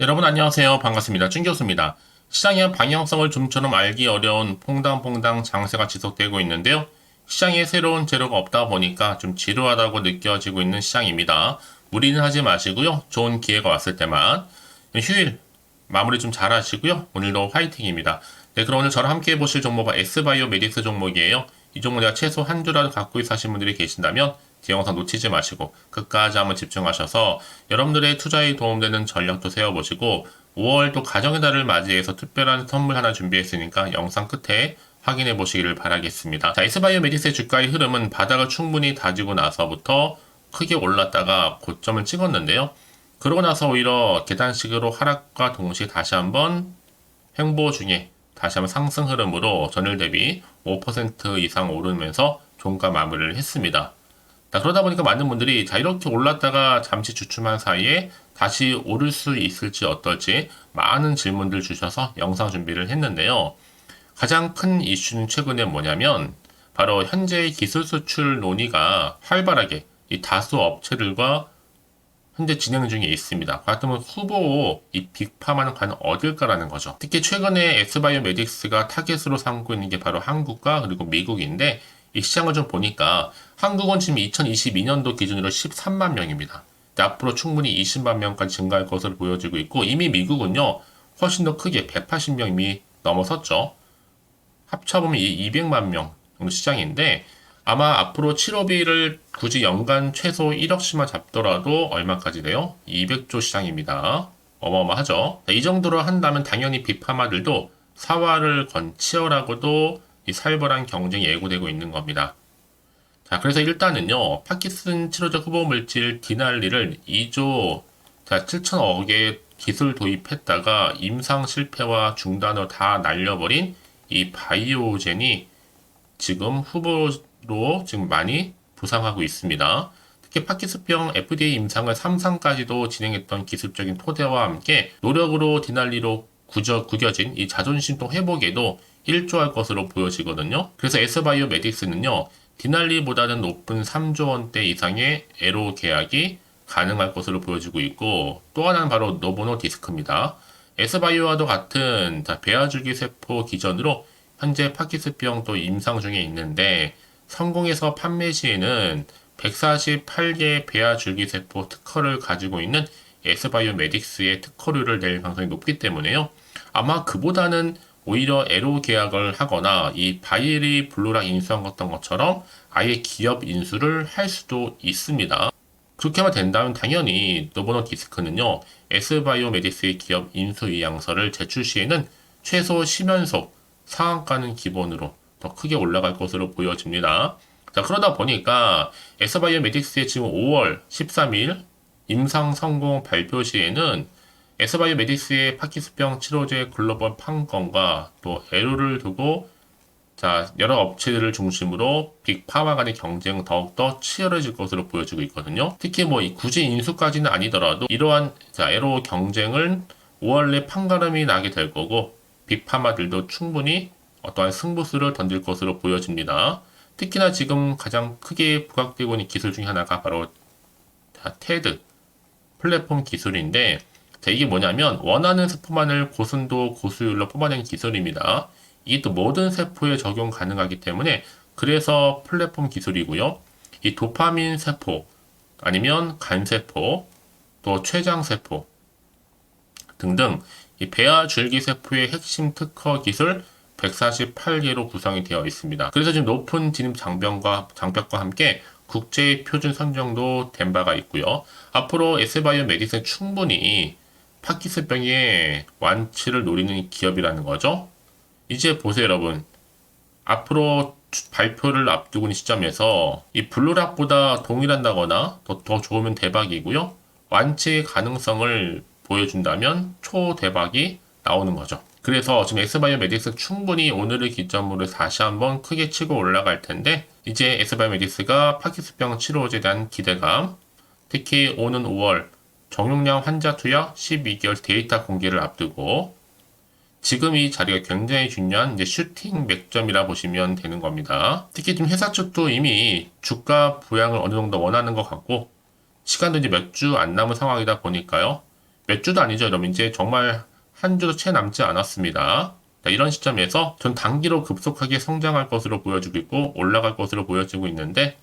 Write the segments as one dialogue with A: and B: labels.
A: 여러분 안녕하세요. 반갑습니다. 준 교수입니다. 시장의 방향성을 좀처럼 알기 어려운 퐁당퐁당 장세가 지속되고 있는데요. 시장에 새로운 재료가 없다 보니까 좀 지루하다고 느껴지고 있는 시장입니다. 무리는 하지 마시고요. 좋은 기회가 왔을 때만 휴일 마무리 좀 잘 하시고요. 오늘도 화이팅입니다. 네, 그럼 오늘 저랑 함께 해보실 종목은 S바이오메딕스 종목이에요. 이 종목 내가 최소 한 주라도 갖고 있어 하신 분들이 계신다면 제 영상 놓치지 마시고 끝까지 한번 집중하셔서 여러분들의 투자에 도움되는 전략도 세워보시고 5월 또 가정의 달을 맞이해서 특별한 선물 하나 준비했으니까 영상 끝에 확인해 보시기를 바라겠습니다. 자, S바이오메딕스의 주가의 흐름은 바닥을 충분히 다지고 나서부터 크게 올랐다가 고점을 찍었는데요. 그러고 나서 오히려 계단식으로 하락과 동시에 다시 한번 횡보 중에 다시 한번 상승 흐름으로 전일 대비 5% 이상 오르면서 종가 마무리를 했습니다. 자, 그러다 보니까 많은 분들이 자, 이렇게 올랐다가 잠시 주춤한 사이에 다시 오를 수 있을지 어떨지 많은 질문들 주셔서 영상 준비를 했는데요. 가장 큰 이슈는 최근에 뭐냐면 바로 현재 기술 수출 논의가 활발하게 이 다수 업체들과 현재 진행 중에 있습니다. 같으면 후보 이 빅파마는 과연 어딜까라는 거죠. 특히 최근에 S바이오메딕스가 타겟으로 삼고 있는 게 바로 한국과 그리고 미국인데 이 시장을 좀 보니까 한국은 지금 2022년도 기준으로 13만 명입니다. 앞으로 충분히 20만 명까지 증가할 것으로 보여지고 있고 이미 미국은요 훨씬 더 크게 180명 이미 넘어섰죠. 합쳐보면 200만 명 정도 시장인데 아마 앞으로 7호비를 굳이 연간 최소 1억씩만 잡더라도 얼마까지 돼요? 200조 시장입니다. 어마어마하죠. 이 정도로 한다면 당연히 빅파마들도 사활을 건 치열하고도 이 살벌한 경쟁이 예고되고 있는 겁니다. 자, 그래서 일단은요, 파키슨 치료제 후보 물질 디날리를 2조 7천억의 기술 도입했다가 임상 실패와 중단으로 다 날려버린 이 바이오젠이 지금 후보로 지금 많이 부상하고 있습니다. 특히 파키스병 FDA 임상을 3상까지도 진행했던 기술적인 토대와 함께 노력으로 디날리로 구겨진 이 자존심 또 회복에도 일조할 것으로 보여지거든요. 그래서 S바이오메딕스는요, 디날리보다는 높은 3조 원대 이상의 에로 계약이 가능할 것으로 보여지고 있고 또 하나는 바로 노보노디스크입니다. S바이오와도 같은 배아줄기 세포 기전으로 현재 파키스병 또 임상 중에 있는데 성공해서 판매 시에는 148개 배아줄기세포 특허를 가지고 있는 S바이오메딕스의 특허료를 낼 가능성이 높기 때문에요. 아마 그보다는 오히려 에로 계약을 하거나 이 바이에리 블루랑 인수한 것처럼 아예 기업 인수를 할 수도 있습니다. 그렇게만 된다면 당연히 노보노디스크는요. S바이오메딕스의 기업 인수 의향서를 제출 시에는 최소 10연속 상한가는 기본으로 더 크게 올라갈 것으로 보여집니다. 자, 그러다 보니까 S바이오메딕스의 지금 5월 13일 임상 성공 발표 시에는 S바이오메딕스의 파키스병 치료제 글로벌 판권과 또 에로를 두고 여러 업체들을 중심으로 빅파마 간의 경쟁 더욱더 치열해질 것으로 보여지고 있거든요. 특히 굳이 인수까지는 아니더라도 이러한 에로 경쟁을 5월 내 판가름이 나게 될 거고 빅파마들도 충분히 어떠한 승부수를 던질 것으로 보여집니다. 특히나 지금 가장 크게 부각되고 있는 기술 중에 하나가 바로 테드 플랫폼 기술인데 이게 뭐냐면 원하는 세포만을 고순도 고수율로 뽑아낸 기술입니다. 이게 또 모든 세포에 적용 가능하기 때문에 그래서 플랫폼 기술이고요. 이 도파민 세포 아니면 간세포 또 췌장세포 등등 이 배아 줄기세포의 핵심 특허 기술 148개로 구성이 되어 있습니다. 그래서 지금 높은 진입 장벽과 함께 국제 표준 선정도 된 바가 있고요. 앞으로 S바이오메딕스는 충분히 파키스병의 완치를 노리는 기업이라는 거죠. 이제 보세요, 여러분. 앞으로 발표를 앞두고 있는 시점에서 이 블루락보다 동일한다거나 더 좋으면 대박이고요. 완치의 가능성을 보여준다면 초대박이 나오는 거죠. 그래서 지금 S바이오메딕스 충분히 오늘을 기점으로 다시 한번 크게 치고 올라갈 텐데 이제 S바이오메딕스가 파키스병 치료제에 대한 기대감, 특히 오는 5월 정용량 환자 투약 12개월 데이터 공개를 앞두고 지금 이 자리가 굉장히 중요한 이제 슈팅 맥점이라 보시면 되는 겁니다. 특히 지금 회사 측도 이미 주가 부양을 어느 정도 원하는 것 같고 시간도 이제 몇 주 안 남은 상황이다 보니까요. 몇 주도 아니죠, 여러분. 이제 정말 한 주도 채 남지 않았습니다. 자, 이런 시점에서 전 단기로 급속하게 성장할 것으로 보여지고 있고 올라갈 것으로 보여지고 있는데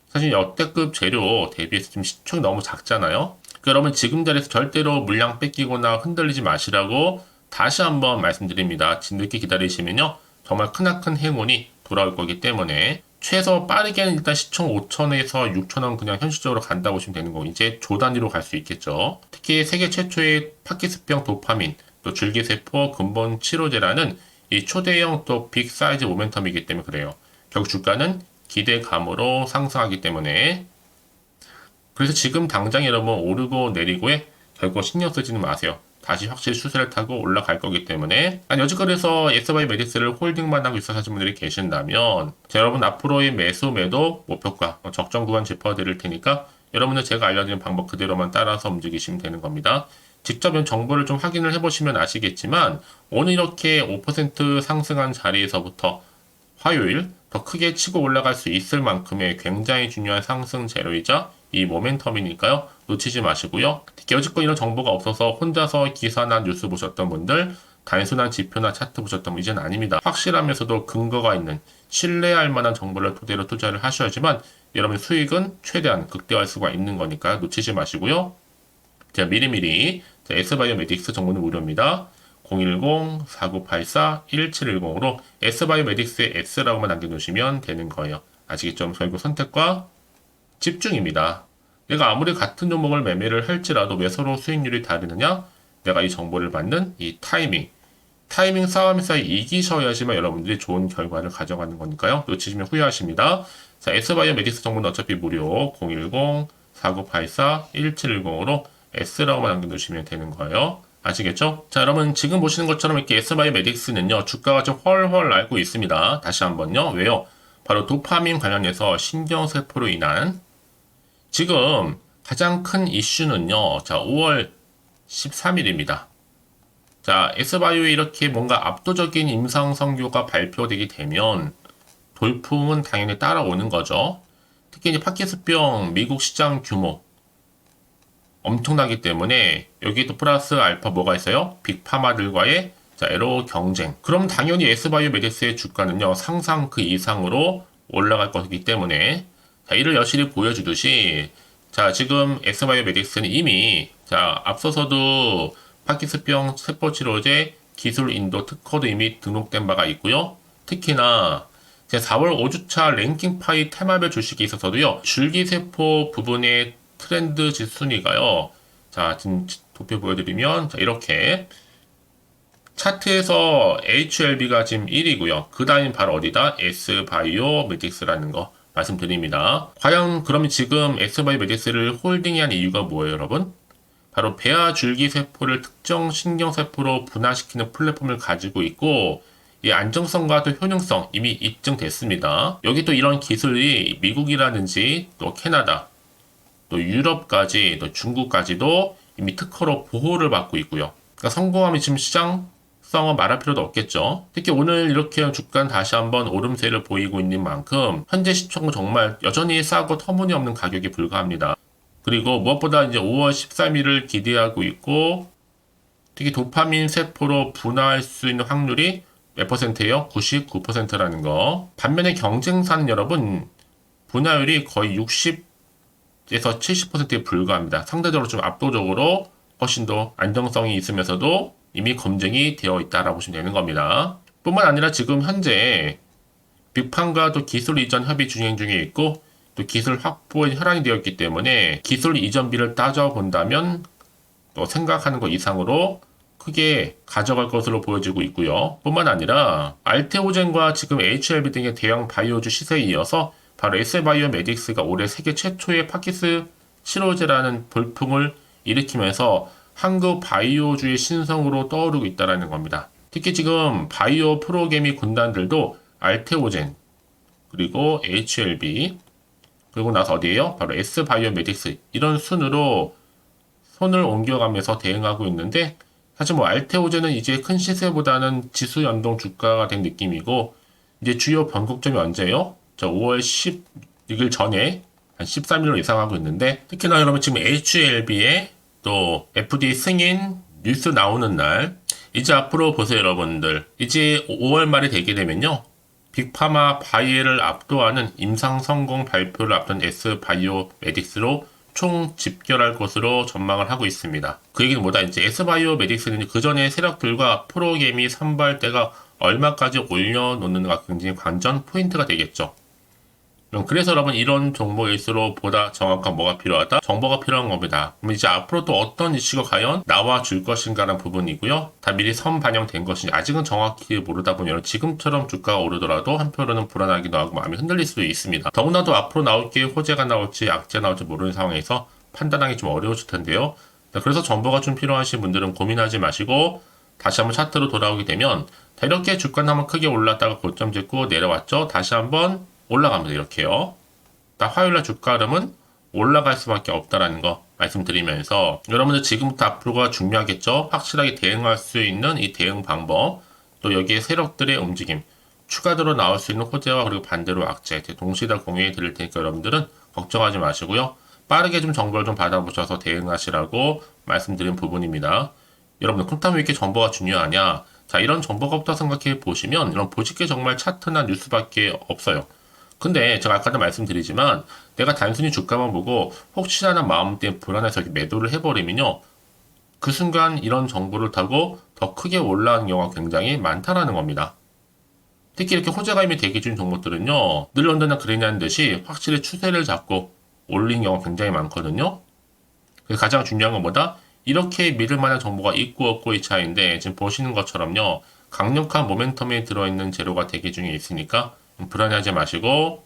A: 사실 역대급 재료 대비해서 지금 시총이 너무 작잖아요. 그러니까 여러분 지금 자리에서 절대로 물량 뺏기거나 흔들리지 마시라고 다시 한번 말씀드립니다. 늦게 기다리시면요 정말 크나큰 행운이 돌아올 거기 때문에 최소 빠르게는 일단 시총 5천에서 6천원 그냥 현실적으로 간다고 보시면 되는 거고 이제 조 단위로 갈 수 있겠죠. 특히 세계 최초의 파키스병 도파민 또 줄기세포 근본 치료제라는 이 초대형 또 빅 사이즈 모멘텀이기 때문에 그래요. 결국 주가는 기대감으로 상승하기 때문에 그래서 지금 당장 여러분 오르고 내리고에 결국 신경 쓰지는 마세요. 다시 확실히 추세를 타고 올라갈 거기 때문에 여지껏해서 SBI메딕스를 홀딩만 하고 있어 하시는 분들이 계신다면 여러분 앞으로의 매수 매도 목표가 적정 구간 짚어드릴 테니까 여러분들 제가 알려드린 방법 그대로만 따라서 움직이시면 되는 겁니다. 직접 정보를 좀 확인을 해보시면 아시겠지만 오늘 이렇게 5% 상승한 자리에서부터 화요일 더 크게 치고 올라갈 수 있을 만큼의 굉장히 중요한 상승 재료이자 이 모멘텀이니까요. 놓치지 마시고요. 특히 여지껏 이런 정보가 없어서 혼자서 기사나 뉴스 보셨던 분들 단순한 지표나 차트 보셨던 분 이제는 아닙니다. 확실하면서도 근거가 있는 신뢰할 만한 정보를 토대로 투자를 하셔야지만 여러분 수익은 최대한 극대화할 수가 있는 거니까 놓치지 마시고요. 제가 미리미리 S바이오메딕스 정보는 무료입니다. 010-4984-1710으로 S바이오메딕스의 S라고만 남겨놓으시면 되는 거예요. 아시겠죠? 결국 선택과 집중입니다. 내가 아무리 같은 종목을 매매를 할지라도 왜 서로 수익률이 다르느냐? 내가 이 정보를 받는 이 타이밍 싸움에서 이기셔야지만 여러분들이 좋은 결과를 가져가는 거니까요. 놓치시면 후회하십니다. 자, S바이오메딕스 정보는 어차피 무료 010-4984-1710으로 S라고만 남겨놓으시면 되는 거예요. 아시겠죠? 자, 여러분 지금 보시는 것처럼 이렇게 S바이오메딕스는요 주가가 좀 헐헐 날고 있습니다. 다시 한번요. 왜요? 바로 도파민 관련해서 신경세포로 인한 지금 가장 큰 이슈는요. 자, 5월 13일입니다. 자, S바이오에 이렇게 뭔가 압도적인 임상 성교가 발표되게 되면 돌풍은 당연히 따라오는 거죠. 특히 이제 파키스병 미국 시장 규모 엄청나기 때문에 여기 또 플러스 알파 뭐가 있어요? 빅파마들과의 에로 경쟁. 그럼 당연히 S바이오메딕스의 주가는요 상상 그 이상으로 올라갈 것이기 때문에 이를 여실히 보여주듯이 지금 S바이오메딕스는 이미 앞서서도 파키스병 세포치료제 기술 인도 특허도 이미 등록된 바가 있고요. 특히나 4월 5주차 랭킹파이 테마별 주식에 있어서도요 줄기세포 부분의 트렌드 지순위가요. 지금 도표 보여드리면 이렇게 차트에서 HLB가 지금 1위고요. 그 다음 바로 어디다? S바이오메딕스라는 거 말씀드립니다. 과연 그러면 지금 S바이오메딕스를 홀딩한 이유가 뭐예요, 여러분? 바로 배아 줄기세포를 특정 신경세포로 분화시키는 플랫폼을 가지고 있고 이 안정성과 또 효능성 이미 입증됐습니다. 여기 또 이런 기술이 미국이라든지 또 캐나다 또 유럽까지 또 중국까지도 이미 특허로 보호를 받고 있고요. 그러니까 성공하면 지금 시장성은 말할 필요도 없겠죠. 특히 오늘 이렇게 주가는 다시 한번 오름세를 보이고 있는 만큼 현재 시총은 정말 여전히 싸고 터무니없는 가격에 불과합니다. 그리고 무엇보다 이제 5월 13일을 기대하고 있고 특히 도파민 세포로 분화할 수 있는 확률이 몇 퍼센트예요? 99%라는 거. 반면에 경쟁사는 여러분 분화율이 거의 60에서 70%에 불과합니다. 상대적으로 좀 압도적으로 훨씬 더 안정성이 있으면서도 이미 검증이 되어 있다라고 보시면 되는 겁니다. 뿐만 아니라 지금 현재 빅판과 또 기술 이전 협의 진행 중에 있고 또 기술 확보에 혈안이 되어 있기 때문에 기술 이전비를 따져본다면 또 생각하는 것 이상으로 크게 가져갈 것으로 보여지고 있고요. 뿐만 아니라 알테오젠과 지금 HLB 등의 대형 바이오주 시세에 이어서 바로 S바이오메딕스가 올해 세계 최초의 파키스 치료제라는 돌풍을 일으키면서 한국 바이오주의 신성으로 떠오르고 있다는 겁니다. 특히 지금 바이오 프로게미 군단들도 알테오젠 그리고 HLB 그리고 나서 어디에요? 바로 S바이오메딕스 이런 순으로 손을 옮겨가면서 대응하고 있는데 사실 알테오젠은 이제 큰 시세보다는 지수 연동 주가가 된 느낌이고 이제 주요 변곡점이 언제예요? 5월 16일 전에 한 13일로 예상하고 있는데 특히나 여러분 지금 HLB의 또 FDA 승인 뉴스 나오는 날, 이제 앞으로 보세요 여러분들. 이제 5월 말이 되게 되면요, 빅파마 바이에를 압도하는 임상 성공 발표를 앞둔 S바이오메딕스로 총 집결할 것으로 전망을 하고 있습니다. 그 얘기는 뭐다? 이제 S바이오메딕스는 그 전에 세력들과 프로게미 선발대가 얼마까지 올려놓는가 굉장히 관전 포인트가 되겠죠. 그래서 여러분, 이런 정보일수록 보다 정확한 뭐가 필요하다? 정보가 필요한 겁니다. 그럼 이제 앞으로 또 어떤 이슈가 과연 나와줄 것인가라는 부분이고요. 다 미리 선반영된 것인지 아직은 정확히 모르다 보니 지금처럼 주가가 오르더라도 한편으로는 불안하기도 하고 마음이 흔들릴 수도 있습니다. 더구나도 앞으로 나올 게 호재가 나올지 악재가 나올지 모르는 상황에서 판단하기 좀 어려우실 텐데요. 그래서 정보가 좀 필요하신 분들은 고민하지 마시고 다시 한번 차트로 돌아오게 되면 이렇게 주가는 한번 크게 올랐다가 고점 찍고 내려왔죠. 다시 한번 올라갑니다. 이렇게요. 화요일날 주가 흐름은 올라갈 수밖에 없다라는 거 말씀드리면서, 여러분들 지금부터 앞으로가 중요하겠죠. 확실하게 대응할 수 있는 이 대응 방법, 또 여기에 세력들의 움직임, 추가적으로 나올 수 있는 호재와 그리고 반대로 악재 동시에 다 공유해 드릴 테니까 여러분들은 걱정하지 마시고요. 빠르게 좀 정보를 좀 받아보셔서 대응하시라고 말씀드린 부분입니다. 여러분들 쿵타면 왜 이렇게 정보가 중요하냐? 자, 이런 정보가부터 생각해 보시면 이런 보실 게 정말 차트나 뉴스밖에 없어요. 근데 제가 아까도 말씀드리지만 내가 단순히 주가만 보고 혹시나 마음 때문에 불안해서 이렇게 매도를 해버리면요, 그 순간 이런 정보를 타고 더 크게 올라가는 경우가 굉장히 많다라는 겁니다. 특히 이렇게 호재가 이미 대기 중인 종목들은요, 늘 언제나 그러냐는 듯이 확실히 추세를 잡고 올린 경우가 굉장히 많거든요. 그래서 가장 중요한 건 뭐다? 이렇게 믿을 만한 정보가 있고 없고의 차이인데, 지금 보시는 것처럼요, 강력한 모멘텀에 들어있는 재료가 대기 중에 있으니까 불안해하지 마시고,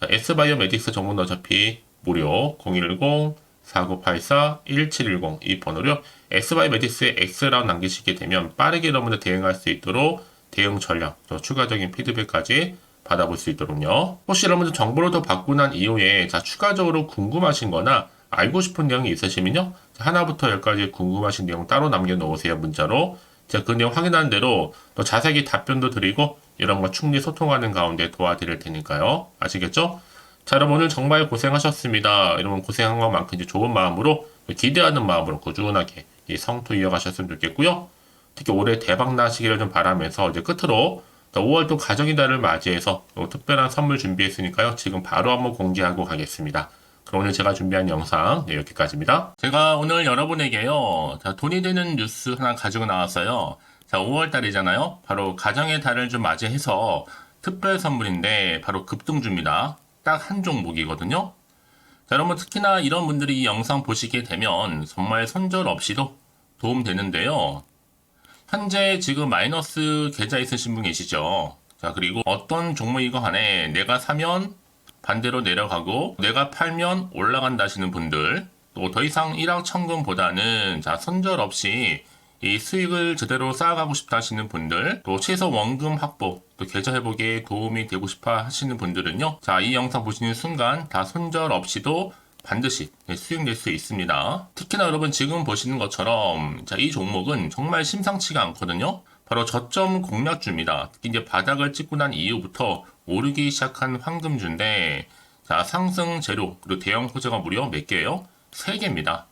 A: 자, S바이오메딕스 정보는 어차피 무료 010-4984-1710 이 번호로 S바이오메딕스에 X라고 남기시게 되면 빠르게 여러분들 대응할 수 있도록 대응 전략, 또 추가적인 피드백까지 받아볼 수 있도록요. 혹시 여러분들 정보를 더 받고 난 이후에 자, 추가적으로 궁금하신 거나 알고 싶은 내용이 있으시면요, 하나부터 10까지 궁금하신 내용 따로 남겨놓으세요. 문자로. 제가 그 내용 확인하는 대로 더 자세히 답변도 드리고 여러분과 충분히 소통하는 가운데 도와드릴 테니까요. 아시겠죠? 자, 여러분 오늘 정말 고생하셨습니다. 여러분 고생한 것만큼 이제 좋은 마음으로, 기대하는 마음으로 꾸준하게 이 성토 이어가셨으면 좋겠고요. 특히 올해 대박 나시기를 좀 바라면서 이제 끝으로 5월 또 가정의 달을 맞이해서 특별한 선물 준비했으니까요. 지금 바로 한번 공개하고 가겠습니다. 그럼 오늘 제가 준비한 영상 여기까지입니다. 제가 오늘 여러분에게요, 자, 돈이 되는 뉴스 하나 가지고 나왔어요. 자, 5월 달이잖아요. 바로 가정의 달을 좀 맞이해서 특별 선물인데 바로 급등주입니다. 딱 한 종목이거든요. 자, 여러분 특히나 이런 분들이 이 영상 보시게 되면 정말 손절 없이도 도움 되는데요. 현재 지금 마이너스 계좌 있으신 분 계시죠? 자, 그리고 어떤 종목이고 간에 내가 사면 반대로 내려가고 내가 팔면 올라간다 하시는 분들, 또 더 이상 일확천금보다는 자, 손절 없이 이 수익을 제대로 쌓아가고 싶다 하시는 분들, 또 최소 원금 확보, 또 계좌 회복에 도움이 되고 싶어 하시는 분들은요, 자, 이 영상 보시는 순간 다 손절 없이도 반드시 수익 낼 수 있습니다. 특히나 여러분 지금 보시는 것처럼 자, 이 종목은 정말 심상치가 않거든요. 바로 저점 공략주입니다. 특히 이제 바닥을 찍고 난 이후부터 오르기 시작한 황금주인데, 자, 상승 재료 그리고 대형 호재가 무려 몇 개예요? 3개입니다.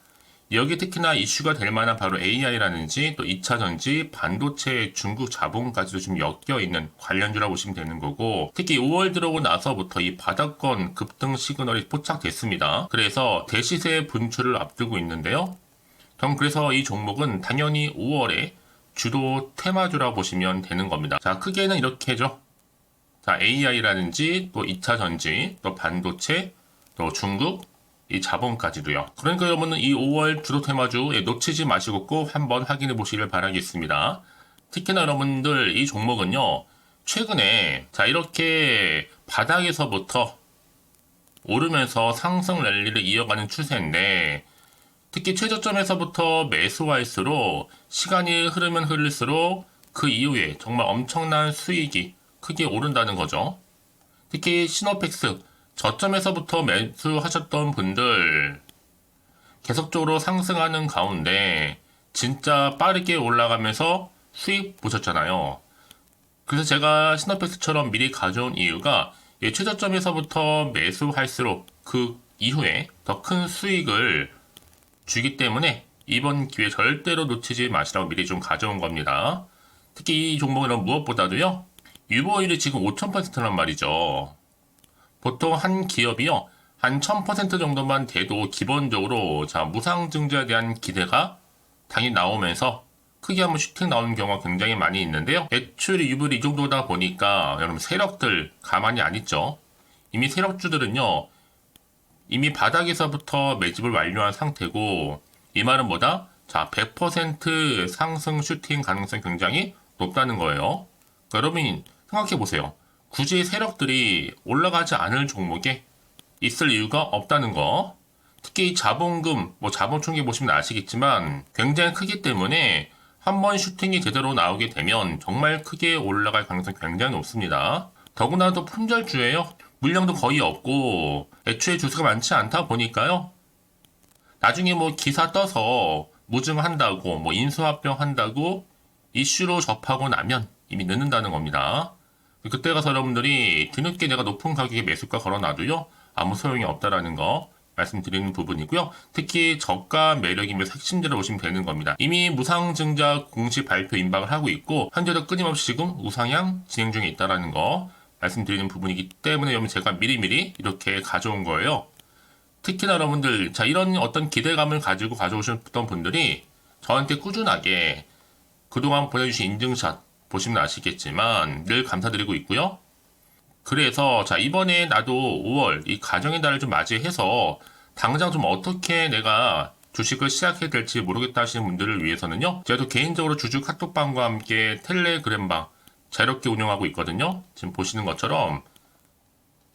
A: 여기 특히나 이슈가 될 만한 바로 AI라든지 또 2차전지, 반도체, 중국 자본까지도 좀 엮여있는 관련주라고 보시면 되는 거고, 특히 5월 들어오고 나서부터 이 바닥권 급등 시그널이 포착됐습니다. 그래서 대시세 분출을 앞두고 있는데요. 그럼 그래서 이 종목은 당연히 5월에 주도 테마주라고 보시면 되는 겁니다. 자, 크게는 이렇게죠. 자, AI라든지 또 2차전지, 또 반도체, 또 중국, 이 자본까지도요. 그러니까 여러분은 이 5월 주도 테마주 놓치지 마시고 꼭 한번 확인해 보시길 바라겠습니다. 특히나 여러분들 이 종목은요, 최근에 자, 이렇게 바닥에서부터 오르면서 상승 랠리를 이어가는 추세인데, 특히 최저점에서부터 매수할수록 시간이 흐르면 흐를수록 그 이후에 정말 엄청난 수익이 크게 오른다는 거죠. 특히 시노펙스 저점에서부터 매수하셨던 분들 계속적으로 상승하는 가운데 진짜 빠르게 올라가면서 수익 보셨잖아요. 그래서 제가 시노펙스처럼 미리 가져온 이유가 최저점에서부터 매수할수록 그 이후에 더 큰 수익을 주기 때문에 이번 기회 절대로 놓치지 마시라고 미리 좀 가져온 겁니다. 특히 이 종목은 무엇보다도요, 유보율이 지금 5000%란 말이죠. 보통 한 기업이요, 한 1000% 정도만 돼도 기본적으로 무상증자에 대한 기대가 당연히 나오면서 크게 한번 슈팅 나오는 경우가 굉장히 많이 있는데요. 매출 유불이 이 정도다 보니까 여러분 세력들 가만히 안 있죠. 이미 세력주들은요, 이미 바닥에서부터 매집을 완료한 상태고, 이 말은 뭐다? 100% 상승 슈팅 가능성이 굉장히 높다는 거예요. 그러니까 여러분 생각해 보세요. 굳이 세력들이 올라가지 않을 종목에 있을 이유가 없다는 거. 특히 자본금, 자본 총계 보시면 아시겠지만 굉장히 크기 때문에 한 번 슈팅이 제대로 나오게 되면 정말 크게 올라갈 가능성이 굉장히 높습니다. 더구나도 품절주예요. 물량도 거의 없고 애초에 주수가 많지 않다 보니까요. 나중에 기사 떠서 무증한다고 인수합병 한다고 이슈로 접하고 나면 이미 늦는다는 겁니다. 그때 가서 여러분들이 뒤늦게 내가 높은 가격에 매수가 걸어놔도요, 아무 소용이 없다라는 거 말씀드리는 부분이고요. 특히 저가 매력이면서 핵심들을 보시면 되는 겁니다. 이미 무상증자 공시 발표 임박을 하고 있고 현재도 끊임없이 지금 우상향 진행 중에 있다라는 거 말씀드리는 부분이기 때문에 여러분 제가 미리미리 이렇게 가져온 거예요. 특히나 여러분들 이런 어떤 기대감을 가지고 가져오셨던 분들이 저한테 꾸준하게 그동안 보내주신 인증샷 보시면 아시겠지만 늘 감사드리고 있고요. 그래서 이번에 나도 5월 이 가정의 달을 좀 맞이해서 당장 좀 어떻게 내가 주식을 시작해야 될지 모르겠다 하시는 분들을 위해서는요, 제가 또 개인적으로 주주 카톡방과 함께 텔레그램방 자유롭게 운영하고 있거든요. 지금 보시는 것처럼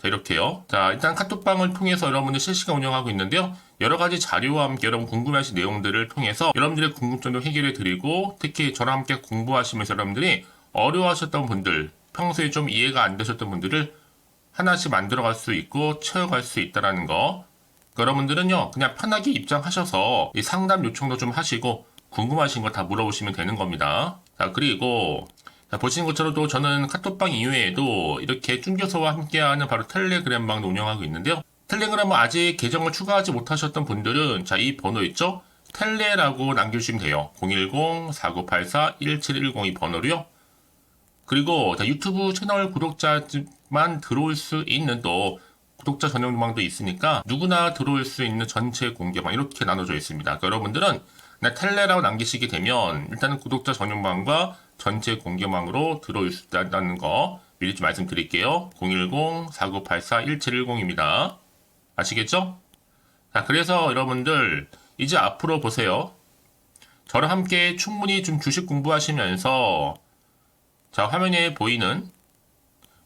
A: 이렇게요. 일단 카톡방을 통해서 여러분들 실시간 운영하고 있는데요. 여러 가지 자료와 함께 여러분 궁금해하신 내용들을 통해서 여러분들의 궁금증도 해결해 드리고, 특히 저랑 함께 공부하시면서 여러분들이 어려워하셨던 분들, 평소에 좀 이해가 안 되셨던 분들을 하나씩 만들어갈 수 있고 채워갈 수 있다는 거. 여러분들은요, 그냥 편하게 입장하셔서 이 상담 요청도 좀 하시고 궁금하신 거 다 물어보시면 되는 겁니다. 그리고 보시는 것처럼 또 저는 카톡방 이외에도 이렇게 쭝교서와 함께하는 바로 텔레그램방도 운영하고 있는데요. 텔레그램은 아직 계정을 추가하지 못하셨던 분들은 이 번호 있죠? 텔레라고 남겨주시면 돼요. 010-4984-1710 이 번호로요. 그리고 유튜브 채널 구독자만 들어올 수 있는 또 구독자 전용방도 있으니까 누구나 들어올 수 있는 전체 공개방 이렇게 나눠져 있습니다. 그러니까 여러분들은 텔레라고 남기시게 되면 일단은 구독자 전용방과 전체 공개방으로 들어올 수 있다는 거 미리 좀 말씀드릴게요. 010-4984-1710입니다. 아시겠죠? 그래서 여러분들 이제 앞으로 보세요. 저랑 함께 충분히 좀 주식 공부하시면서 화면에 보이는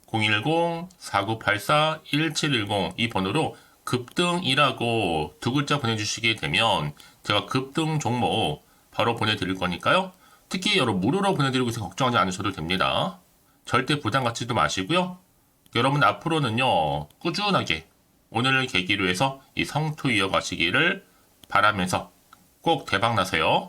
A: 010-4984-1710 이 번호로 급등이라고 두 글자 보내주시게 되면 제가 급등 종목 바로 보내드릴 거니까요. 특히 여러분 무료로 보내드리고 있어서 걱정하지 않으셔도 됩니다. 절대 부담 갖지도 마시고요. 여러분 앞으로는요, 꾸준하게 오늘을 계기로 해서 이 성투 이어가시기를 바라면서 꼭 대박 나세요.